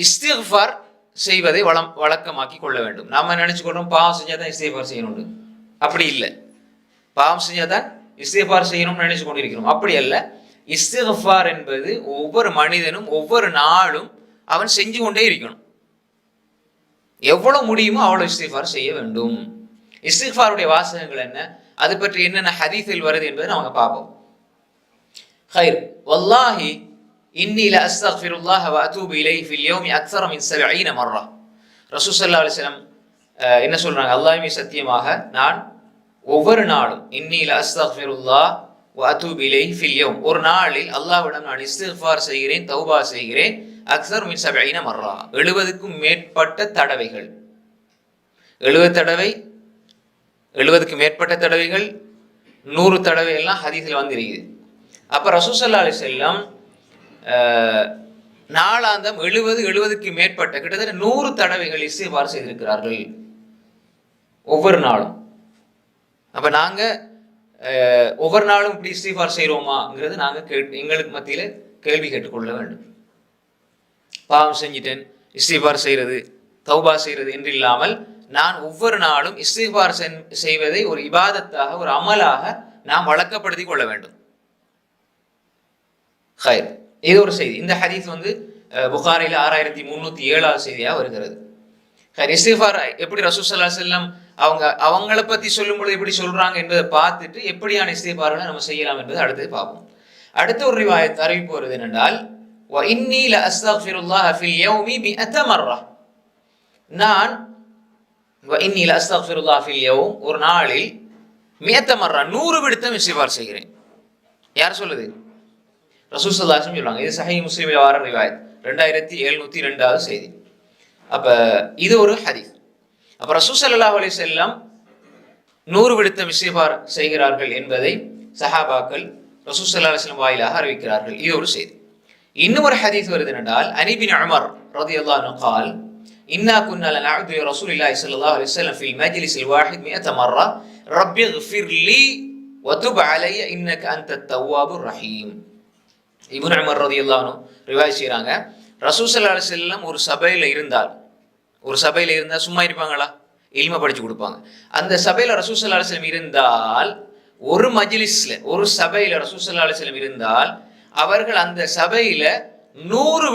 இஸ்திக்ஃபார் செய்வதை வழக்கமாக்கி கொள்ள வேண்டும். நாம நினைச்சுக்கொள்றோம் பாவம் செஞ்சாதான் இஸ்திக்ஃபார் செய்யணும். அப்படி இல்லை. பாவம் செஞ்சாதான் இஸ்திக்ஃபார் செய்யணும்னு நினைச்சு கொண்டிருக்கிறோம். அப்படி அல்ல. இஸ்திக்ஃபார் என்பது ஒவ்வொரு மனிதனும் ஒவ்வொரு நாளும் அவன் செஞ்சு கொண்டே இருக்கணும். எவ்வளவு முடியுமோ அவ்வளவு இஸ்திக்ஃபார் செய்ய வேண்டும். இஸ்திக்ஃபாருடைய வாசகங்கள் என்ன, அது பற்றி என்னென்ன ஹதீஸில் வருது என்பதை நாம பார்ப்போம். ஹைர் வல்லாஹி இன்னி லா அஸ்தக்ஃபிருல்லாஹ வ அதூபு இலைஹி ஃபில் யௌமி அக்ஸர மின் 70 மர்ரா. ரசூல் ஸல்லல்லாஹு அலைஹி வஸல்லம் என்ன சொல்றாங்க? அல்லாஹ்வே சத்தியமாக நான் ஒவ்வொரு நாளும் இன்னி லா அஸ்தக்ஃபிருல்லாஹ வ அதூபு இலைஹி ஃபில் யௌம், ஒரு நாளில் அல்லாஹ்விடம் நான் இஸ்திக்ஃபார் செய்கிறேன், தௌபா செய்கிறேன். அக்ஸர் மின் 70 மர்ரா, 70க்கும் மேற்பட்ட தடவைகள். 70க்கு மேற்பட்ட தடவைகள், 100 தடவை எல்லாம் ஹதீஸில் வந்திருக்குது. அப்ப ரசூல் ஸல்லல்லாஹு அலைஹி வஸல்லம் நாளாந்தம் 70க்கு மேற்பட்ட கிட்டத்தட்ட 100 தடவைகள் இஸ்திக்ஃபார் செய்திருக்கிறார்கள் ஒவ்வொரு நாளும். அப்ப நாங்க ஒவ்வொரு நாளும் இப்படி இஸ்திக்ஃபார் செய்யறோமாங்கிறது நாங்க எங்களுக்கு மத்தியில கேள்வி கேட்டுக்கொள்ள வேண்டும். பாவம் செஞ்சிட்டேன் இஸ்திக்ஃபார் செய்யறது, தௌபா செய்யறது என்று இல்லாமல் நான் ஒவ்வொரு நாளும் இஸ்திக்ஃபார் செய்வதை ஒரு இபாதத்தாக, ஒரு அமலாக நாம் வழக்கப்படுத்தி கொள்ள வேண்டும். ஹைர், இது ஒரு செய்தி. இந்த ஹதீஸ் புகாரில 6307 செய்தியாக வருகிறது. ஹைர், இஸ்திக்ஃபார் எப்படி ரசூல் ஸல்லல்லாஹு அலைஹி வஸல்லம் அவங்கள பத்தி சொல்லும்போது எப்படி சொல்றாங்க என்பதை பார்த்துட்டு எப்படியான இஸ்திக்ஃபார்களை நம்ம செய்யலாம் என்பதை அடுத்து பார்ப்போம். அடுத்த ஒரு ரிவாயத் அறிவிப்பு வருது என்னென்றால், வ இன்னி லா அஸ்தக்ஃபிருல்லாஹ ஃபில் யௌமி 100 மர்ரா, நான் வ இன்னி லா அஸ்தக்ஃபிருல்லாஹ ஃபில் யௌம், ஒரு நாளில் 100 மர்ரா 100 விடுத்தம் இஸ்திக்ஃபார் செய்கிறேன். யார் சொல்லுது? ரசூல் ஸல்லல்லாஹு அலைஹி வஸல்லம் சொல்றாங்க. இது சஹீஹ் முஸ்லிமில் வர ரிவாயத், 2702 செய்தி. அப்ப இது ஒரு ஹதீஸ். அப்ப ரசூல் ஸல்லல்லாஹு அலைஹி வஸல்லம் 100 விடுத்தம் இஸ்திக்ஃபார் செய்கிறார்கள் என்பதை சஹாபாக்கள் ரசூல் ஸல்லல்லாஹு அலைஹி வஸல்லம் வாயிலாக அறிவிக்கிறார்கள். இது ஒரு செய்தி. இன்னும் ஒரு ஹதீஸ் வருது என்றால், அனி பின் உமர் ரலியல்லாஹு அன்ஹு قال இன்னா குன்னா லனஅது ரசூலுல்லாஹி ஸல்லல்லாஹு அலைஹி வஸல்லம் ஃபில் மஜ்லிஸில் வாஹித் 100 மர்ரா ரப்பி இக்ஃபிர் லீ வ துப் அலைய இன்னக அன்தத் தவ்வாபுர் ரஹீம். இப்னு உமர் ரலியல்லாஹு அன்ஹு ரிவாயத் செய்றாங்க, ரசூல் ஸல்லல்லாஹு அலைஹி வஸல்லம் ஒரு சபையில இருந்தால் சும்மா இருப்பாங்களா? இல்ம படிச்சு கொடுப்பாங்க. அந்த சபையில ரசூல் ஸல்லல்லாஹு அலைஹி வஸல்லம் இருந்தால், ஒரு மஜ்லிஸ்ல, ஒரு சபையில ரசூல் ஸல்லல்லாஹு அலைஹி வஸல்லம் இருந்தால், அவர்கள் அந்த சபையில 100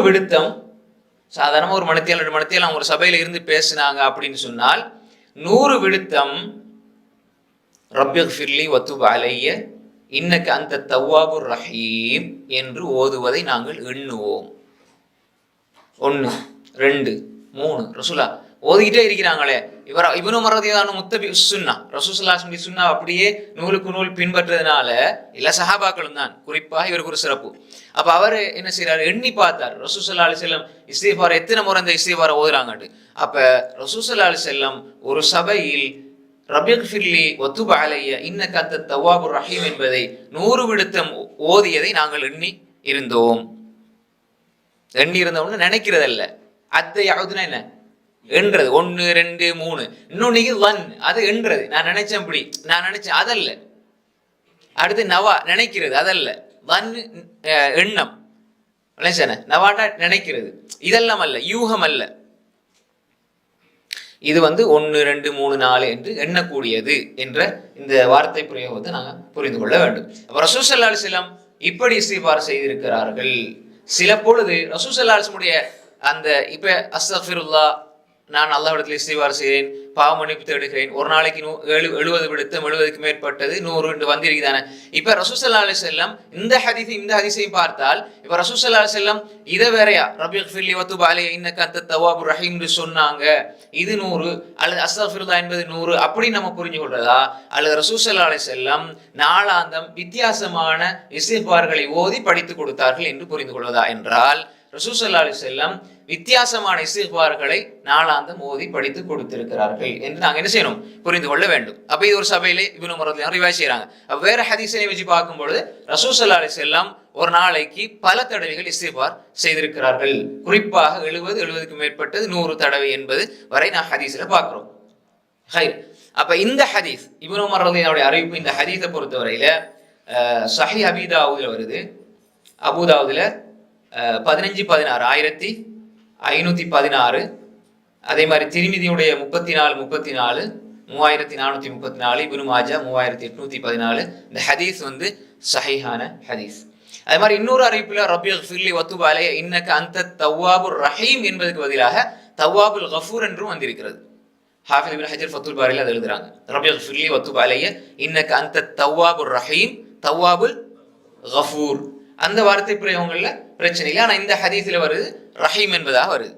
விடுத்தம் சாதாரணமா ஒரு மணித்தியால் 2 மணித்தியால் அவங்க ஒரு சபையில இருந்து பேசினாங்க அப்படின்னு சொன்னால் 100 விடுத்தம் ரப்பி இக்ஃபிர்லி வ துப் அலைய இன்னக அன்தத் தவ்வாபுர் ரஹீம் என்று ஓதுவதை நாங்கள் எண்ணுவோம். 1 2 3 ரசூலா ஓதிக்கிட்டே இருக்கிறாங்களே. இப்னு உமர் ரலியல்லாஹு அன்ஹு முத்தபி சுன்னா, ரசூல் ஸல்லல்லாஹு அலைஹி வஸல்லம் சுன்னா அப்படியே நூலுக்கு நூல் பின்பற்றதுனால எல்லா சஹாபாக்களும் தான், குறிப்பாக இவருக்கு ஒரு சிறப்பு. அப்ப அவர் என்ன செய்யறாரு, எண்ணி பார்த்தார் ரசூல் ஸல்லல்லாஹு அலைஹி வஸல்லம் இஸ்திக்ஃபார் எத்தனை முறை இந்த இஸ்திக்ஃபாரை ஓதுறாங்கட்டு. அப்ப ரசூல் ஸல்லல்லாஹு அலைஹி வஸல்லம் ஒரு சபையில் ரப்பி இக்ஃபிர்லி வ துப் அலைய இன்னக அன்தத் தவ்வாபுர் ரஹீம் என்பதை 100 விடுத்தம் ஓதியதை நாங்கள் எண்ணி இருந்தோம்னு நினைக்கிறதல்ல. அத்தையாவதுன்னா என்ன? எண்றது. 1 2 3. இன்னொன்னைக்கு வன், அது எண்றது. நான் நினைச்சேன் அதல்ல. அடுத்து நவா, நினைக்கிறது, அதல்ல. வன் எண்ணம், நவாட்டா நினைக்கிறது, இதெல்லாம் அல்ல, யூகம் அல்ல. இது 1 2 3 4 என்று எண்ணக்கூடியது என்ற இந்த வார்த்தை பிரயோகத்தை நாங்கள் புரிந்து கொள்ள வேண்டும். அப்ப ரசூல் ஸல்லல்லாஹு அலைஹி வஸல்லம் இப்படி இஸ்திக்ஃபார் செய்திருக்கிறார்கள். சில பொழுது ரசூல் ஸல்லல்லாஹு அலைஹி வஸல்லம் அந்த இப்ப அஸ்தக்ஃபிருல்லாஹ், நான் அல்லாஹ்விடத்தில் இஸ்திக்ஃபார் செய்கிறேன், பாவ மன்னிப்பு தேடுகிறேன், ஒரு நாளைக்கு 70 விடுத்தம், 70க்கு மேற்பட்டது, 100 என்று வந்திருக்குதானே. இப்ப ரசூல் ஸல்லல்லாஹு அலைஹி வஸல்லம் இந்த ஹதீஸையும் பார்த்தால், இப்ப ரசூல் ஸல்லல்லாஹு அலைஹி வஸல்லம் இதை வேறையா ரப்பி இக்ஃபிர்லி வ துப் அலைய இன்னக அன்தத் தவ்வாபுர் ரஹீம் என்று சொன்னாங்க, இது 100 அல்லது அஸ்தக்ஃபிருல்லாஹ் என்பது 100 அப்படி நம்ம புரிஞ்சு கொள்றதா, அல்லது ரசூல் ஸல்லல்லாஹு அலைஹி வஸல்லம் நாளாந்தம் வித்தியாசமான இஸ்திக்ஃபார்களை ஓதி படித்து கொடுத்தார்கள் என்று புரிந்து கொள்வதா என்றால், ரசூல் ஸல்லல்லாஹு அலைஹி வஸல்லம் வித்தியாசமான இஸ்திக்ஃபார்களை நாளாந்தம் ஓதி படித்து கொடுத்திருக்கிறார்கள் என்று நாங்கள் என்ன செய்யணும், புரிந்து கொள்ள வேண்டும். அப்ப இது ஒரு சபையிலே இப்னு உமர் ரலியல்லாஹு அன்ஹு ரிவாயத் செய்றாங்க. வேற ஹதீஸை வச்சு பார்க்கும்பொழுது ரசூல் ஸல்லல்லாஹு அலைஹி வஸல்லம் ஒரு நாளைக்கு பல தடவைகள் இஸ்திக்ஃபார் செய்திருக்கிறார்கள். குறிப்பாக 70க்கு மேற்பட்டது 100 தடவை என்பது வரை நான் ஹதீஸ்ல பார்க்கிறோம். அப்ப இந்த ஹதீஸ் இப்னு உமர் ரலியல்லாஹு அன்ஹு அறிவிப்பு, இந்த ஹதீஸை பொறுத்தவரையில சஹீஹ் அபீ தாவூதுல வருது, அபூ தாவூதுல 1516 1516. அதே மாதிரி திருமிதியுடைய 34 3434, இப்னு மாஜா 3814. இந்த ஹதீஸ் வந்து சஹீஹான ஹதீஸ். அதே மாதிரி இன்னொரு அறிவிப்புல ரப்பிக்ஃபிர்லி வத்துப் அலைய இன்னக அன்தத் தவ்வாபுர் ரஹீம் என்பதற்கு பதிலாக தவ்வாபுல் கஃபூர் என்றும் வந்திருக்கிறது. ஹாஃபிஸ் இப்னு ஹஜர் ஃபத்துல் பாரில அதை எழுதுறாங்க. ரப்பிக்ஃபிர்லி வத்துப் அலைய இன்னக அன்தத் தவ்வாபுர் ரஹீம் தவ்வாபுல் கஃபூர். அந்த வார்த்தை பிரயோகங்கள்ல பிரச்சனை இல்லை. ஆனா இந்த ஹதீஸ்ல வருது ரஹீம் என்பதாக வருது.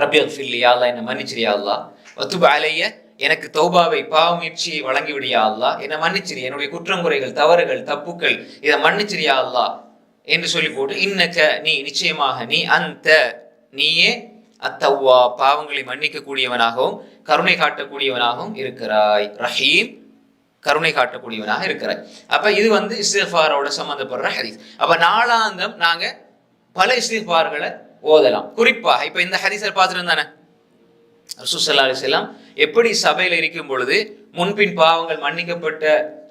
ரப்பிக்ஃபிர்லி, யா அல்லாஹ் என்னை மன்னிச்சிரு யா அல்லாஹ், வத்துப் அலைய எனக்கு தௌபாவை பாவமுயற்சியை வழங்கிவிடியா அல்லாஹ், என்னை மன்னிச்சிரு, என்னுடைய குற்றம் குறைகள் தவறுகள் தப்புக்கள் இதை மன்னிச்சிரியா அல்லாஹ் என்று சொல்லி போட்டு இன்னக்க நீ நிச்சயமாக நீ அந்த நீயே அத்தவ்வா பாவங்களை மன்னிக்க கூடியவனாகவும் கருணை காட்டக்கூடியவனாகவும் இருக்கிறாய், ரஹீம் கருணை காட்டக்கூடியவனாக இருக்கிறாய். அப்ப இது வந்து இஸ்திக்ஃபாரோட சம்பந்தப்படுற ஹதீஸ். அப்ப நாளாந்தம் நாங்க பல இஸ்திக்ஃபார்களை ஓதலாம். குறிப்பாக இப்ப இந்த ஹதீஸை பார்த்துட்டு தானே ரசூல் ஸல்லல்லாஹு அலைஹி வஸல்லம் எப்படி சபையில இருக்கும் பொழுது முன்பின் பாவங்கள் மன்னிக்கப்பட்ட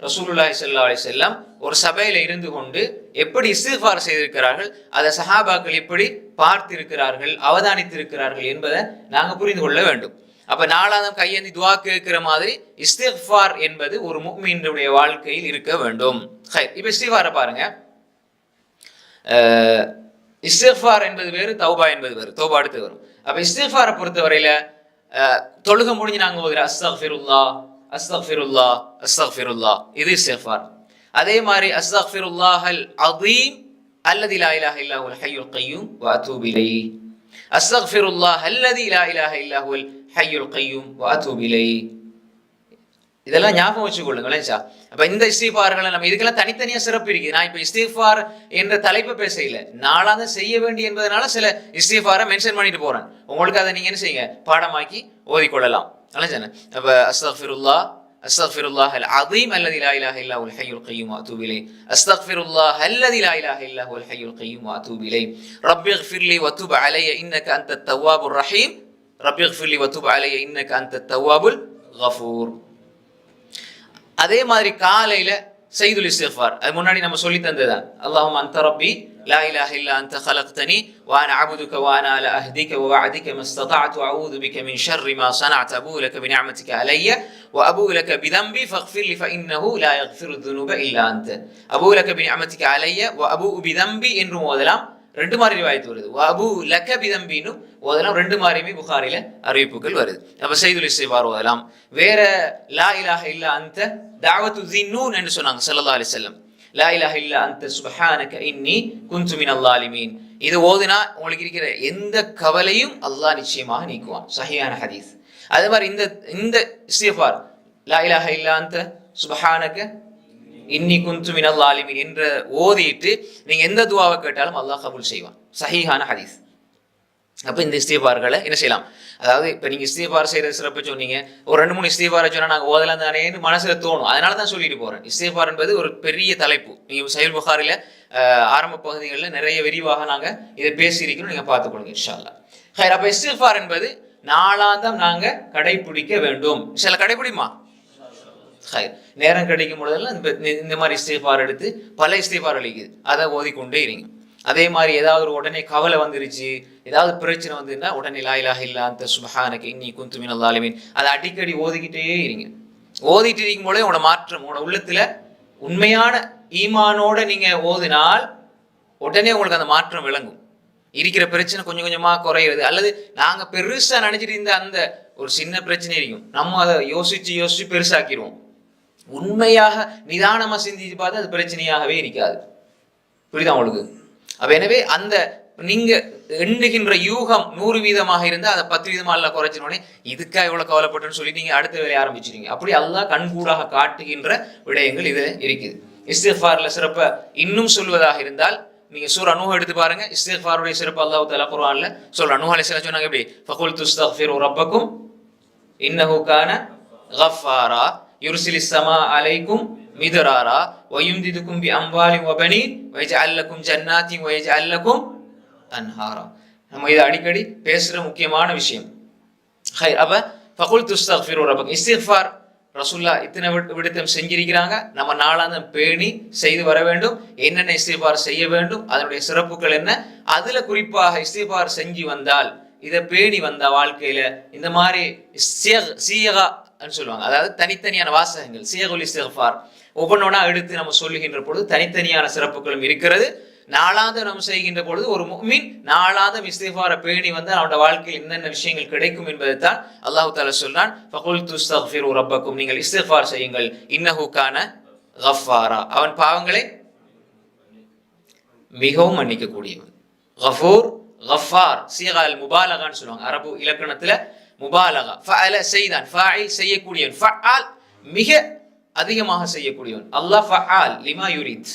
ரசூலுல்லாஹி ஸல்லல்லாஹு அலைஹி வஸல்லம் ஒரு சபையில இருந்து கொண்டு எப்படி இஸ்திக்ஃபார் செய்திருக்கிறார்கள், அதை சஹாபாக்கள் எப்படி பார்த்திருக்கிறார்கள் அவதானித்திருக்கிறார்கள் என்பதை நாங்க புரிந்து கொள்ள வேண்டும். அப்ப நாளாந்தம் கையேந்தி துஆ கேட்கிற மாதிரி இஸ்திக்ஃபார் என்பது ஒரு முஃமினுடைய வாழ்க்கையில் இருக்க வேண்டும். இப்ப இஸ்திக்ஃபாரை பாருங்க. இஸ்திக்ஃபார் என்பது வேறு, தௌபா என்பது வேறு. தௌபா அடுத்து வரும். அப்ப இஸ்திக்ஃபாரை பொறுத்தவரையில தொழுக முடிஞ்சு நாங்க ஓதுற அஸ்தக்ஃபிருல்லாஹ் அஸ்தக்ஃபிருல்லாஹ் அஸ்தக்ஃபிருல்லாஹ் இது இஸ்திக்ஃபார். அதே மாதிரி அஸ்தக்ஃபிருல்லாஹல் அதீம் அல்லதி லா இலாஹ இல்லா ஹுவல் ஹய்யுல் கய்யூம் வ அதூபு இலைஹி, அஸ்தக்ஃபிருல்லாஹ் அல்லதி லா இலாஹ இல்லா ஹுவல் ஹய்யுல் கய்யூம் வ அதூபு இலைஹி. இதெல்லாம் ஞாபகம் வச்சுக்கொள்ளுங்களேன் சார். அப்ப இந்த இஸ்திக்ஃபார்களை நம்ம இதுக்கெல்லாம் தனித்தனியா சிறப்பு இருக்குது. நான் இப்ப இஸ்திக்ஃபார் என்ற தலைப்பை பேச இல்லை, நாளாக செய்ய வேண்டிய என்பதனால சில இஸ்திக்ஃபாரை மென்ஷன் பண்ணிட்டு போறேன். உங்களுக்கு அதை நீங்க என்ன செய்யுங்க, பாடமாக்கி ஓதிக்கொள்ளலாம். அப்ப அஸ்தக்ஃபிருல்லாஹ் அஸ்தக்ஃபிருல்லாஹல் அதீம் அல்லதி லா இலாஹ இல்லா ஹுவல் ஹய்யுல் கய்யூம் வ அதூபு இலைஹி, அஸ்தக்ஃபிருல்லாஹ் அல்லதி லா இலாஹ இல்லா ஹுவல் ஹய்யுல் கய்யூம் வ அதூபு இலைஹி, ரப்பிக்ஃபிர்லி வத்துப் அலைய இன்னக அன்தத் தவ்வாபுர் ரஹீம், ரப்பிக்ஃபிர்லி வத்துப் அலைய இன்னக அன்தத் தவ்வாபுல் கஃபூர். அதே மாதிரி காலையில சைதுல் இஸ்திக்ஃபார், அது முன்னாடி நம்ம சொல்லி தந்ததுதான். அல்லாஹும்ம அன்த ரப்பி லா இலாஹ இல்லா அன்த خلقتني وانا اعبدك وانا على عهدك ووعدك ما استطعت واعوذ بك من شر ما صنعت ابوء لك بنعمتك علي وابوء لك بذنبي فاغفر لي فانه لا يغفر الذنوب الا انت, ابوء لك بنعمتك علي وابوء بذنبي என்று ஓதலாம். ரெண்டு மாதிரி ரிவாயத் வருது. வஅபு லக பிதம்பின்னு ஓதலாம். ரெண்டு மாதிரியுமே புகாரில அறிவிப்புகள் வருது. அப்ப சைதுல் இஸ்திக்ஃபார் ஓதலாம். வேற லா இலாஹ இல்லா அன்த தஅவத்து ஸின்னூன் என்று சொன்னாங்க ஸல்லல்லாஹு அலைஹி வஸல்லம். லா இலாஹ இல்லா அன்த சுப்ஹானக இன்னி குன்து மினல் ஸாலிமீன். இது ஓதினா உங்களுக்கு இருக்கிற எந்த கவலையும் அல்லாஹ் நிச்சயமாக நீக்குவான். சஹீஹான ஹதீஸ். அதே மாதிரி இந்த இஸ்திக்ஃபார் லா இலாஹ இல்லா அன்த சுப்ஹானக இன்னி குன்து மினல் ஸாலிமீன் என்ற ஓதிட்டு நீங்க எந்த துஆவை கேட்டாலும் அல்லாஹ் கபூல் செய்வான். சஹீஹான ஹதீஸ். அப்ப இந்த இஸ்திக்ஃபார்களை என்ன செய்யலாம், அதாவது இப்ப நீங்க இஸ்திக்ஃபார் செய்யற சிறப்பு சொன்னீங்க, ஒரு 2-3 இஸ்திக்ஃபாரை சொன்னா நாங்க ஓதலாம் தானேன்னு மனசுல தோணும். அதனால தான் சொல்லிட்டு போறேன். இஸ்திக்ஃபார் என்பது ஒரு பெரிய தலைப்பு. நீங்க சஹீஹ் புகாரில ஆரம்ப பகுதிகளில் நிறைய விரிவாக நாங்க இதை பேசியிருக்கிறோம், நீங்க பார்த்துக்கொள்ளுங்க இன்ஷா அல்லாஹ். அப்ப இஸ்திக்ஃபார் என்பது நாளாந்தம் நாங்க கடைபிடிக்க வேண்டும். சில கடைபிடிமா நேரம் கிடைக்கும் பொழுதெல்லாம் இந்த மாதிரி இஸ்திக்ஃபார் எடுத்து பல இஸ்திக்ஃபார் அளிக்குது, அதை ஓதிக்கொண்டே இருங்க. அதே மாதிரி ஏதாவது ஒரு உடனே கவலை வந்துருச்சு, ஏதாவது பிரச்சனை வந்துருந்தா உடனே லா இலாஹ இல்லா அன்த சுப்ஹானக இன்னி குன்து மினல் ஸாலிமீன் அதை அடிக்கடி ஓதிக்கிட்டே இருங்க. ஓதிட்டு இருக்கும் போதே உங்களோட மாற்றம், உங்களோட உள்ளத்துல உண்மையான ஈமானோட நீங்க ஓதினால் உடனே உங்களுக்கு அந்த மாற்றம் விளங்கும். இருக்கிற பிரச்சனை கொஞ்சம் கொஞ்சமா குறையிறது. அல்லது நாங்க பெருசா நினைச்சிட்டு இருந்த அந்த ஒரு சின்ன பிரச்சனை இருக்கும், நம்ம அதை யோசிச்சு பெருசாக்கிடுவோம். உண்மையாக நிதானமா சிந்திச்சு பார்த்து அது பிரச்சனையாகவே இருக்காது. புரியுதா உங்களுக்கு? அப்ப எனவே அந்த நீங்க எண்ணுகின்ற யூகம் 100% இருந்தா அதை 10% அல்ல குறைச்சினோடனே இதுக்கா இவ்வளவு கவலைப்பட்டேன்னு சொல்லி நீங்க அடுத்த வேலையை ஆரம்பிச்சிருங்க. அப்படி அல்லாஹ் கண்கூடாக காட்டுகின்ற விடயங்கள் இதுல இருக்குது. இஸ்திக்ஃபார்ல சிறப்ப இன்னும் சொல்வதாக இருந்தால் நீங்க சூரா நூஹ் எடுத்து பாருங்க. இஸ்திக்ஃபாருடைய சிறப்பு அல்லாஹ் தஆலா குர்ஆன்ல சொல்றான். நூஹ் அலைஹிஸ்ஸலாம் சொன்னாங்க எப்படி, ஃபகுல்து அஸ்தக்ஃபிரு ரப்பக்கும் இன்னஹு கான கஃபாரா யுர்சிலிஸ் ஸமா அலைக்கும் மிதராரா வயும்திதுக்கும் பி அம்வாலின் வபனீன் வயஜஅல் லக்கும் ஜன்னாத்தின் வயஜஅல் லக்கும் அன்ஹாரா. நம்ம இதை அடிக்கடி பேசுற முக்கியமான விஷயம். அப்ப ஃபகுல்து அஸ்தக்ஃபிரு ரப்பக்கும், இஸ்திக்ஃபார் ரசூல்லா இத்தனை விடுத்தம் செஞ்சிருக்கிறாங்க, நம்ம நாளாந்தம் பேணி செய்து வர வேண்டும். என்னென்ன இஸ்திஃபார் செய்ய வேண்டும், அதனுடைய சிறப்புகள் என்ன, அதுல குறிப்பாக இஸ்திஃபார் செஞ்சு வந்தால், இதை பேணி வந்த வாழ்க்கையில இந்த மாதிரி சீகா சொல்லுவாங்க, அதாவது தனித்தனியான வாசகங்கள், சீகுல் இஸ்திஃபார் ஒவ்வொன்றா எடுத்து நம்ம சொல்லுகின்ற பொழுது தனித்தனியான சிறப்புகளும் இருக்கிறது. நாளாந்தம் நம்ம செய்கின்ற பொழுது ஒரு முஃமின் நாளாந்தம் இஸ்திஃபாரை பேணி வந்து அவனோட வாழ்க்கையில் என்னென்ன விஷயங்கள் கிடைக்கும் என்பதை தான் அல்லாஹ் தஆலா சொல்றான். ஃபகுல்து அஸ்தக்ஃபிரு ரப்பக்கும், நீங்கள் இஸ்திஃபார் செய்யுங்கள், இன்னஹு கான கஃபாரா, அவன் பாவங்களை மிகவும் மன்னிக்கக்கூடியவன். கஃபூர் கஃபார் சீகால் முபாலகான்னு சொல்லுவாங்க அரபு இலக்கணத்துல. முபாலகா ஃபஅல செய்தான், ஃபாயில் செய்யக்கூடியவன், ஃபஅல் மிக அதிகமாக செய்யக்கூடியவன். அல்லாஹ் ஃபஅல் லிமா யுரித்,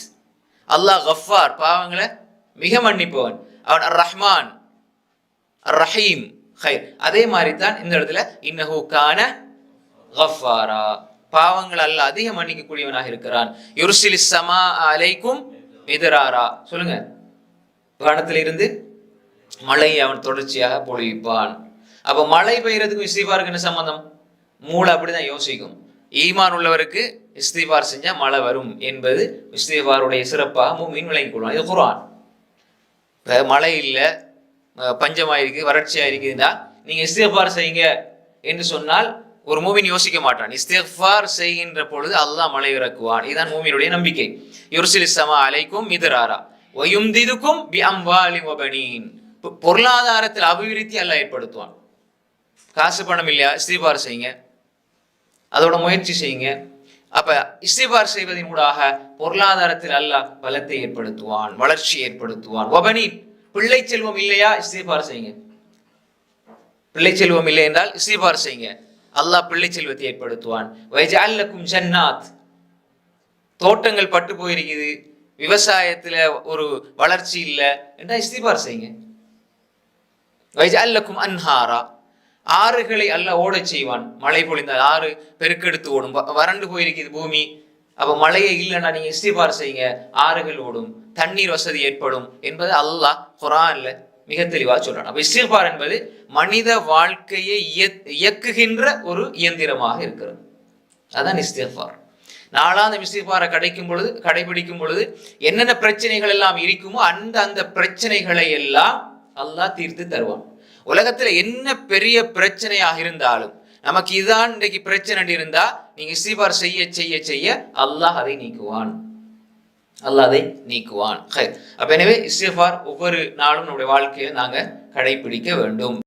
அல்லாஹ் கஃபார் பாவங்களை மிக மன்னிப்பவன், அவன் அர் ரஹ்மான் அர் ரஹீம். ஹைர், அதே மாதிரி தான் இந்த இடத்துல இன்னஹு கான கஃபாரா, பாவங்கள் அல்லாஹ் அதிக மன்னிக்கக்கூடியவனாக இருக்கிறான். யுர்சிலிஸ் ஸமா அலைக்கும் மிதராரா, சொல்லுங்க, வானத்திலிருந்து மழையை அவன் தொடர்ச்சியாக பொழிவிப்பான். அப்ப மழை பெய்யறதுக்கும் இஸ்திஃபாருக்கு என்ன சம்பந்தம்? மூளை அப்படிதான் யோசிக்கும். ஈமான் உள்ளவருக்கு இஸ்திஃபார் செஞ்சா மழை வரும் என்பது இஸ்திஃபாருடைய சிறப்பாக முஃமின் விளங்கிக் கொள்வான். இது குர்ஆன். மழை இல்லை, பஞ்சமாயிருக்கு, வறட்சியா இருக்குதுன்னா நீங்க இஸ்திஃபார் செய்யுங்க என்று சொன்னால் ஒரு முஃமின் யோசிக்க மாட்டான். இஸ்திஃபார் செய்கின்ற பொழுது அல்லாஹ் மழை இறக்குவான். இதுதான் முஃமினுடைய நம்பிக்கை. யுர்சிலிஸ் ஸமா அலைக்கும் மிதராரா வயும்திதுக்கும் பிஅம்வாலின் வபனீன், பொருளாதாரத்தில் அபிவிருத்தி அல்லாஹ் ஏற்படுத்துவான். காசு பணம் இல்லையா, இஸ்திஃபார் செய்யுங்க, அதோட முயற்சி செய்யுங்க. அப்ப இஸ்திஃபார் செய்வதன் ஊடாக பொருளாதாரத்தில் அல்லாஹ் பலத்தை ஏற்படுத்துவான், வளர்ச்சி ஏற்படுத்துவான். வபனீன், பிள்ளை செல்வம் இல்லையா, இஸ்திஃபார் செய்யுங்க. பிள்ளை செல்வம் இல்லை என்றால் இஸ்திஃபார் செய்யுங்க, அல்லாஹ் பிள்ளை செல்வத்தை ஏற்படுத்துவான். வயஜஅல் லக்கும் ஜன்னாத், தோட்டங்கள் பட்டு போயிருக்குது, விவசாயத்துல ஒரு வளர்ச்சி இல்லை என்றால் இஸ்திஃபார் செய்யுங்க. வயஜஅல் லக்கும் அன்ஹாரா, ஆறுகளை அல்லாஹ் ஓட செய்வான். மழை பொழிந்தால் ஆறு பெருக்கெடுத்து ஓடும். வறண்டு போயிருக்குது பூமி, அப்ப மழையே இல்லைன்னா நீங்க இஸ்திஃபார் செய்யுங்க, ஆறுகள் ஓடும், தண்ணீர் வசதி ஏற்படும் என்பது அல்லாஹ் குர்ஆன்ல மிக தெளிவாக சொல்றான். அப்ப இஸ்திஃபார் என்பது மனித வாழ்க்கையை இயக்குகின்ற ஒரு இயந்திரமாக இருக்கிறது. அதான் இஸ்திஃபார். நாளாந்தம் இஸ்திஃபாரை கடைபிடிக்கும் பொழுது என்னென்ன பிரச்சனைகள் எல்லாம் இருக்குமோ அந்த பிரச்சனைகளை எல்லாம் அல்லாஹ் தீர்த்து தருவான். உலகத்துல என்ன பெரிய பிரச்சனையாக இருந்தாலும், நமக்கு இதான் இன்றைக்கு பிரச்சனை இருந்தா நீங்க இஸ்திஃபார் செய்ய செய்ய செய்ய அல்லாஹ் அதை நீக்குவான், அல்லாஹ் அதை நீக்குவான். அப்ப எனவே இஸ்திஃபார் ஒவ்வொரு நாளும் நம்முடைய வாழ்க்கையில நாங்க கடைபிடிக்க வேண்டும்.